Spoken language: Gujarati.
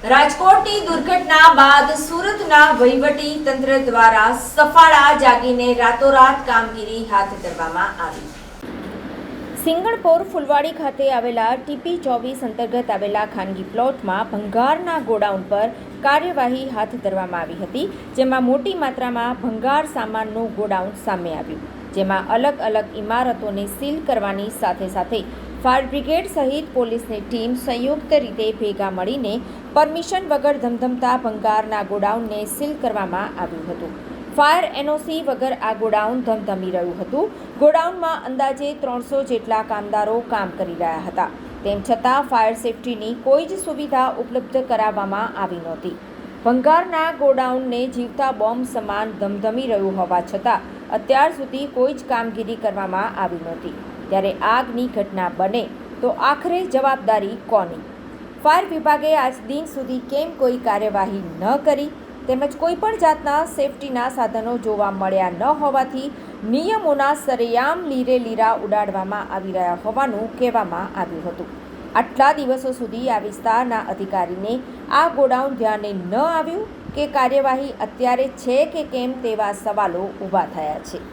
રાજકોટની દુર્ઘટના બાદ સુરતના વહીવટી તંત્ર દ્વારા સફાળા જાગીને રાતોરાત કામગીરી હાથ ધરવામાં આવી। સિંગણપોર ફુલવાડી ખાતે આવેલા TP-24 અંતર્ગત આવેલા ખાનગી પ્લોટમાં ભંગારના ગોડાઉન પર કાર્યવાહી હાથ ધરવામાં આવી હતી, જેમાં મોટી માત્રામાં ભંગાર સામાનનું ગોડાઉન સામે આવ્યું, જેમાં અલગ અલગ ઇમારતોને સીલ કરવાની સાથે સાથે ફાયર બ્રિગેડ સહિત પોલીસની ટીમ સંયુક્ત રીતે ભેગા મળીને પરમિશન વગર ધમધમતા ભંગારના ગોડાઉનને સીલ કરવામાં આવ્યું હતું। ફાયર NOC વગર આ ગોડાઉન ધમધમી રહ્યું હતું। ગોડાઉનમાં અંદાજે 300 જેટલા કામદારો કામ કરી રહ્યા હતા, તેમ છતાં ફાયર સેફટીની કોઈ જ સુવિધા ઉપલબ્ધ કરાવવામાં આવી નહોતી। ભંગારના ગોડાઉનને જીવતા બોમ્બ સમાન ધમધમી રહ્યું હોવા છતાં અત્યાર સુધી કોઈ જ કામગીરી કરવામાં આવી નહોતી। ત્યારે આગની ઘટના બને તો આખરે જવાબદારી કોની? ફાયર વિભાગે આજ દિન સુધી કેમ કોઈ કાર્યવાહી ન કરી, તેમજ કોઈપણ જાતના સેફટીના સાધનો જોવા મળ્યા ન હોવાથી નિયમોના સરેઆમ લીરેલીરા ઉડાડવામાં આવી રહ્યા હોવાનું કહેવામાં આવ્યું હતું। આટલા દિવસો સુધી આ વિસ્તારના અધિકારીને આ ગોડાઉન ધ્યાને ન આવ્યું કે કાર્યવાહી અત્યારે છે કે કેમ તેવા સવાલો ઊભા થયા છે।